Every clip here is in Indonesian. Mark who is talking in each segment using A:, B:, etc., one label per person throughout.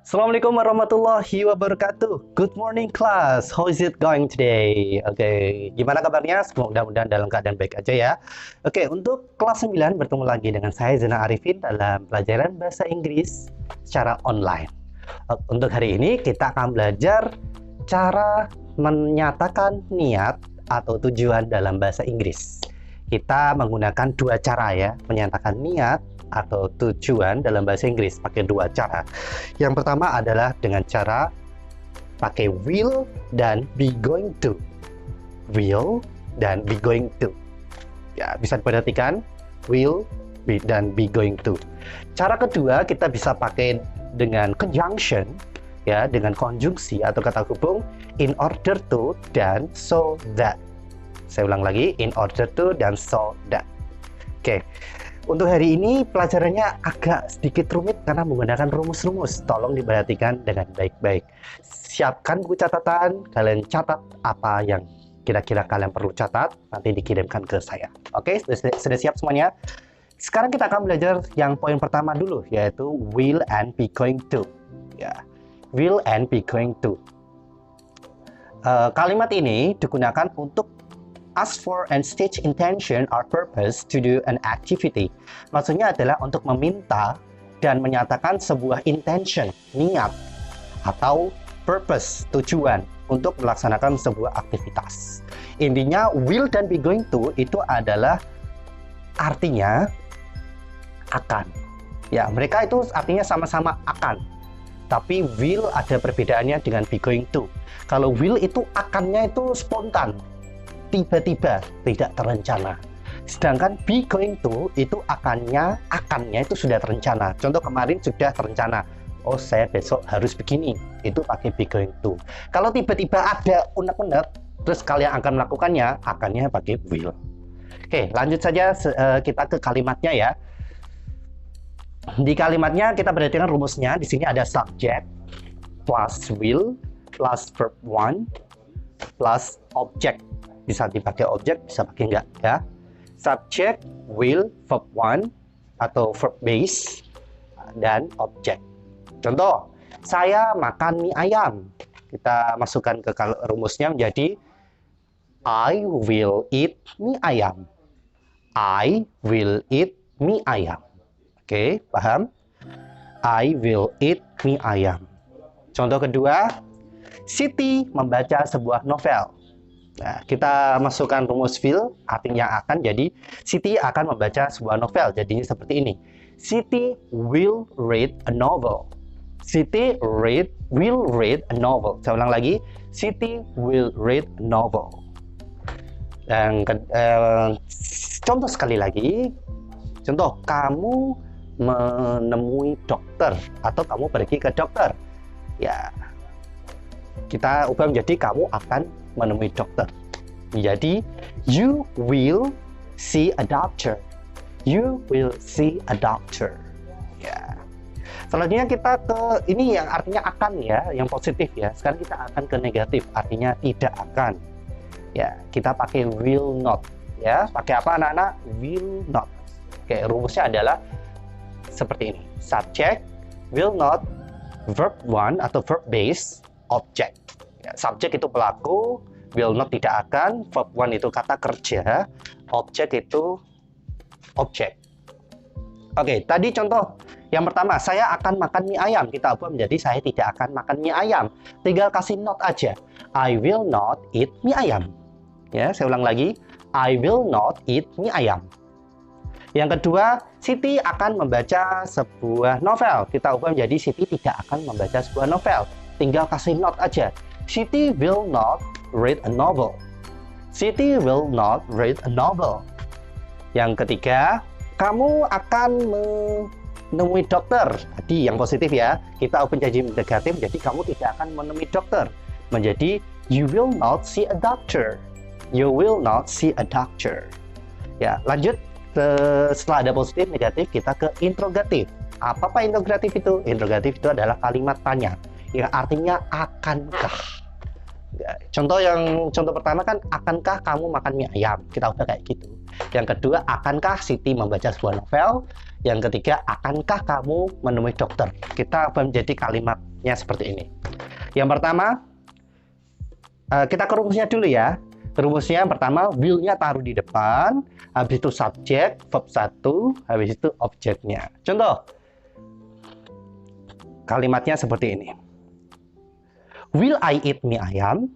A: Assalamualaikum warahmatullahi wabarakatuh. Good morning class. How is it going today? Oke, gimana kabarnya? Mudah-mudahan dalam keadaan baik aja ya. Oke, untuk kelas 9 bertemu lagi dengan saya Zainal Arifin dalam pelajaran bahasa Inggris secara online. Untuk hari ini kita akan belajar cara menyatakan niat atau tujuan dalam bahasa Inggris. Kita menggunakan dua cara ya, menyatakan niat atau tujuan dalam bahasa Inggris pakai dua cara. Yang pertama adalah dengan cara pakai will dan be going to. Will dan be going to. Ya, bisa diperhatikan will dan be going to. Cara kedua kita bisa pakai dengan conjunction ya, dengan konjungsi atau kata hubung in order to dan so that. Saya ulang lagi, in order to dan so that. Oke. Untuk hari ini pelajarannya agak sedikit rumit karena menggunakan rumus-rumus. Tolong diperhatikan dengan baik-baik. Siapkan buku catatan, kalian catat apa yang kira-kira kalian perlu catat, nanti dikirimkan ke saya. Oke, sudah siap semuanya? Sekarang kita akan belajar yang poin pertama dulu, yaitu will and be going to. Ya, will and be going to. Kalimat ini digunakan untuk ask for and state intention or purpose to do an activity. Maksudnya adalah untuk meminta dan menyatakan sebuah intention, niat, atau purpose, tujuan untuk melaksanakan sebuah aktivitas. Intinya will dan be going to itu adalah artinya akan. Ya, mereka itu artinya sama-sama akan. Tapi will ada perbedaannya dengan be going to. Kalau will itu akannya itu spontan, tiba-tiba, tidak terencana. Sedangkan be going to itu akannya itu sudah terencana. Contoh kemarin sudah terencana, oh saya besok harus begini, itu pakai be going to. Kalau tiba-tiba ada unek-unek, terus kalian akan melakukannya, akannya pakai will. Oke, lanjut saja kita ke kalimatnya ya. Di kalimatnya kita perhatikan rumusnya. Di sini ada subject plus will plus verb one plus object. Bisa dipakai objek, bisa pakai enggak ya. Subject, will, verb one atau verb base dan objek. Contoh, saya makan mie ayam. Kita masukkan ke rumusnya menjadi I will eat mie ayam. I will eat mie ayam. Oke, paham? I will eat mie ayam. Contoh kedua, Siti membaca sebuah novel. Nah, kita masukkan rumus will, artinya akan, jadi Siti akan membaca sebuah novel. Jadinya seperti ini. Siti will read a novel. Siti will read a novel. Saya ulang lagi. Siti will read a novel. Dan contoh sekali lagi. Contoh, kamu menemui dokter atau kamu pergi ke dokter. Ya, kita ubah menjadi kamu akan menemui dokter. Jadi you will see a doctor. You will see a doctor. Ya. Selanjutnya kita ke ini yang artinya akan ya, yang positif ya. Sekarang kita akan ke negatif, artinya tidak akan. Ya, kita pakai will not. Ya, pakai apa anak-anak? Will not. Oke, rumusnya adalah seperti ini. Subject, will not, verb one atau verb base, object. Ya, subjek itu pelaku, will not tidak akan, verb one itu kata kerja, objek itu objek. Oke, tadi contoh yang pertama, saya akan makan mie ayam. Kita ubah menjadi saya tidak akan makan mie ayam. Tinggal kasih not aja. I will not eat mie ayam. Ya, saya ulang lagi. I will not eat mie ayam. Yang kedua, Siti akan membaca sebuah novel. Kita ubah menjadi Siti tidak akan membaca sebuah novel. Tinggal kasih not aja. Siti will not read a novel. Siti will not read a novel. Yang ketiga, kamu akan menemui dokter. Tadi yang positif ya. Kita ubah menjadi negatif, jadi kamu tidak akan menemui dokter. Menjadi you will not see a doctor. You will not see a doctor. Ya, lanjut. Setelah ada positif, negatif, kita ke interrogatif. Apa interrogatif itu? Interrogatif itu adalah kalimat tanya yang artinya akankah. Contoh pertama kan, akankah kamu makan mie ayam? Kita udah kayak gitu. Yang kedua, akankah Siti membaca sebuah novel? Yang ketiga, akankah kamu menemui dokter? Kita menjadi kalimatnya seperti ini. Yang pertama, kita ke rumusnya dulu ya. Rumusnya yang pertama, will-nya taruh di depan, habis itu subjek, verb 1, habis itu objeknya. Contoh, kalimatnya seperti ini. Will I eat mie ayam?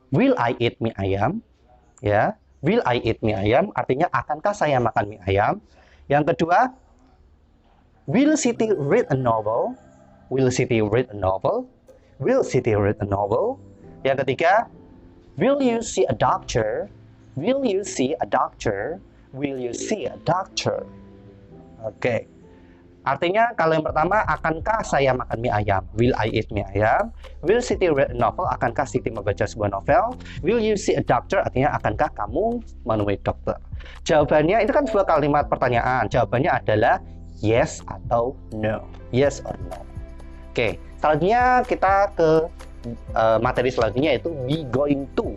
A: Will I eat mie ayam? Ya, will I eat mie ayam artinya akankah saya makan mie ayam? Yang kedua, will Siti read a novel? Will Siti read a novel? Will Siti read a novel? Yang ketiga, will you see a doctor? Will you see a doctor? Will you see a doctor? Oke. Artinya kalau yang pertama, akankah saya makan mie ayam? Will I eat mie ayam? Will Siti read a novel? Akankah Siti membaca sebuah novel? Will you see a doctor? Artinya akankah kamu menemui dokter? Jawabannya itu kan sebuah kalimat pertanyaan. Jawabannya adalah yes atau no. Yes or no. Oke, selanjutnya kita ke materi selanjutnya, yaitu be going to.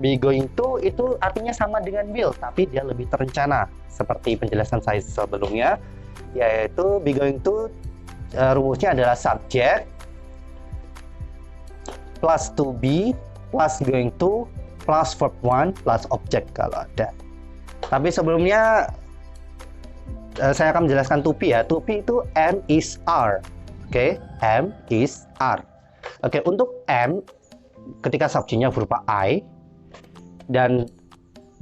A: Be going to itu artinya sama dengan will, tapi dia lebih terencana. Seperti penjelasan saya sebelumnya, yaitu be going to rumusnya adalah subjek plus to be plus going to plus verb 1 plus object kalau ada. Tapi sebelumnya saya akan menjelaskan to be ya. To be itu am, is, are. Oke, am, is, are. Oke, untuk am ketika subjeknya berupa I dan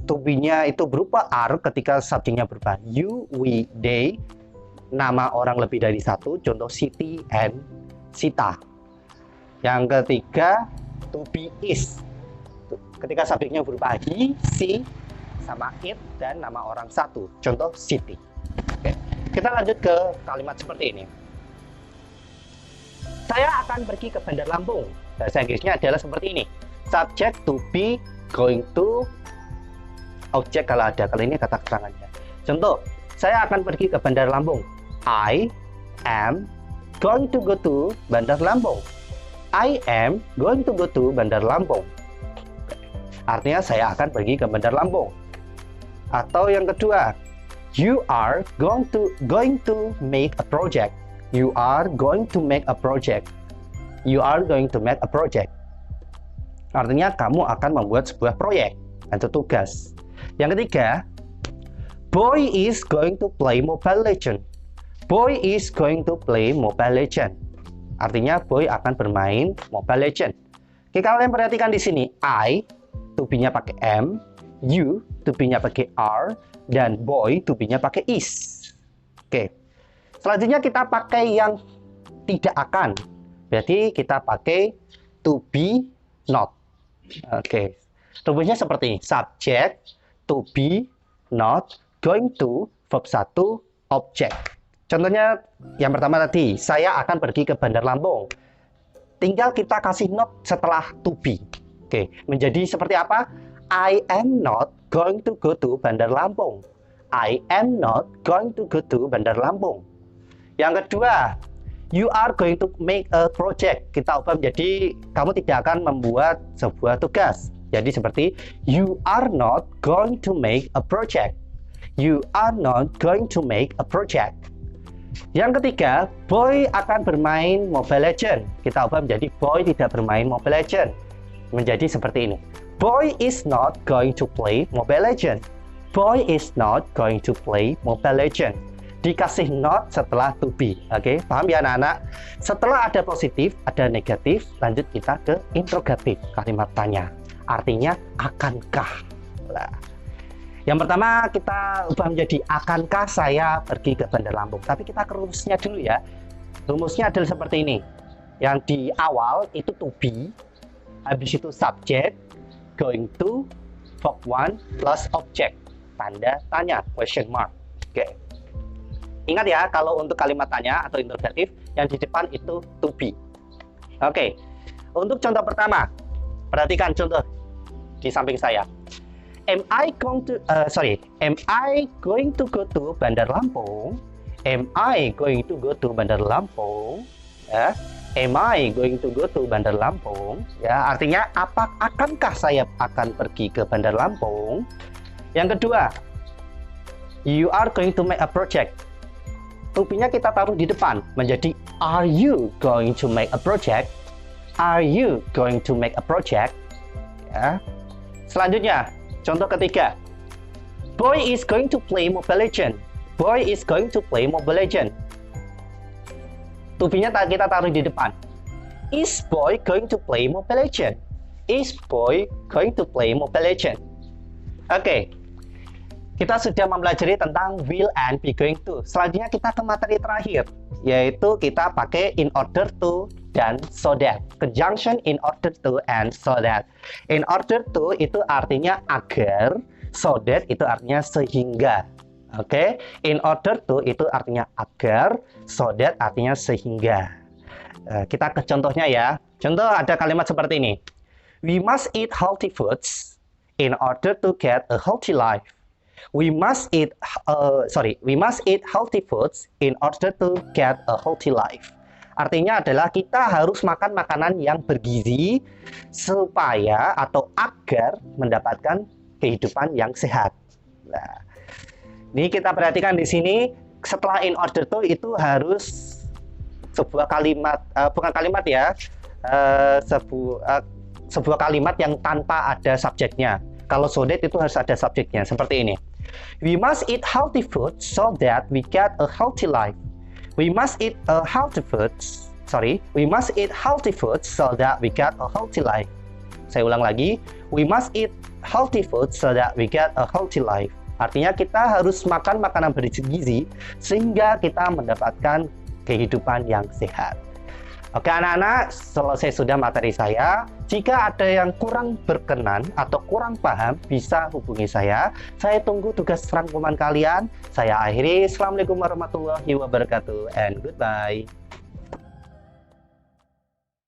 A: to be-nya itu berupa are ketika subjeknya berupa you, we, they, nama orang lebih dari satu, contoh Siti and Sita. Yang ketiga, to be is ketika subjeknya berupa he, she, sama it, dan nama orang satu, contoh Siti. Oke. Kita lanjut ke kalimat seperti ini. Saya akan pergi ke Bandar Lampung. Bahasa Inggrisnya adalah seperti ini. Subject to be, going to, objek kalau ada. Kalau ini kata keterangannya. Contoh, saya akan pergi ke Bandar Lampung. I am going to go to Bandar Lampung. I am going to go to Bandar Lampung. Artinya saya akan pergi ke Bandar Lampung. Atau yang kedua, you are going to make a project. You are going to make a project. You are going to make a project. Artinya kamu akan membuat sebuah proyek atau tugas. Yang ketiga, boy is going to play Mobile Legends. Boy is going to play Mobile Legends. Artinya boy akan bermain Mobile Legends. Oke, kalian perhatikan di sini, I to be-nya pakai am, you to be-nya pakai are, dan boy to be-nya pakai is. Oke. Selanjutnya kita pakai yang tidak akan. Berarti kita pakai to be not. Oke. Rumusnya seperti ini. Subject, to be, not, going to, verb 1, object. Contohnya yang pertama tadi, saya akan pergi ke Bandar Lampung. Tinggal kita kasih not setelah to be. Oke, menjadi seperti apa? I am not going to go to Bandar Lampung. I am not going to go to Bandar Lampung. Yang kedua, you are going to make a project. Kita ubah menjadi kamu tidak akan membuat sebuah tugas. Jadi seperti you are not going to make a project. You are not going to make a project. Yang ketiga, boy akan bermain Mobile Legends. Kita ubah menjadi boy tidak bermain Mobile Legends. Menjadi seperti ini. Boy is not going to play Mobile Legends. Boy is not going to play Mobile Legends. Dikasih not setelah to be. Oke, paham ya anak-anak? Setelah ada positif, ada negatif, lanjut kita ke interrogatif, kalimat tanya. Artinya akankah. Nah, yang pertama kita ubah menjadi akankah saya pergi ke Bandar Lampung. Tapi kita ke rumusnya dulu ya. Rumusnya adalah seperti ini. Yang di awal itu to be, habis itu subject, going to, verb 1 plus object, tanda tanya, question mark. Oke. Ingat ya, kalau untuk kalimat tanya atau interrogatif, yang di depan itu to be. Oke. Untuk contoh pertama, perhatikan contoh di samping saya. Am I going to go to Bandar Lampung? Am I going to go to Bandar Lampung? Ya. Am I going to go to Bandar Lampung? Ya, artinya akankah saya akan pergi ke Bandar Lampung? Yang kedua, you are going to make a project. to-nya kita taruh di depan menjadi are you going to make a project? Are you going to make a project? Ya. Selanjutnya, contoh ketiga. Boy is going to play Mobile Legend. Boy is going to play Mobile Legend. To-nya kita taruh di depan. Is boy going to play Mobile Legend? Is boy going to play Mobile Legend? Oke. Kita sudah mempelajari tentang will and be going to. Selanjutnya kita ke materi terakhir, yaitu kita pakai in order to dan so that. Conjunction in order to and so that. In order to itu artinya agar, so that itu artinya sehingga. Oke, in order to itu artinya agar, so that artinya sehingga. Kita ke contohnya ya. Contoh ada kalimat seperti ini. We must eat healthy foods in order to get a healthy life. We must eat healthy foods in order to get a healthy life. Artinya adalah kita harus makan makanan yang bergizi supaya atau agar mendapatkan kehidupan yang sehat. Nah, ini kita perhatikan di sini setelah in order to itu harus sebuah kalimat, bukan kalimat ya, sebuah kalimat yang tanpa ada subjeknya. Kalau so that itu harus ada subjeknya, seperti ini. We must eat healthy food so that we get a healthy life. We must eat healthy food so that we get a healthy life. Saya ulang lagi. We must eat healthy food so that we get a healthy life. Artinya kita harus makan makanan bergizi sehingga kita mendapatkan kehidupan yang sehat. Oke anak-anak, selesai sudah materi saya. Jika ada yang kurang berkenan atau kurang paham, bisa hubungi saya. Saya tunggu tugas rangkuman kalian. Saya akhiri. Assalamualaikum warahmatullahi wabarakatuh and goodbye.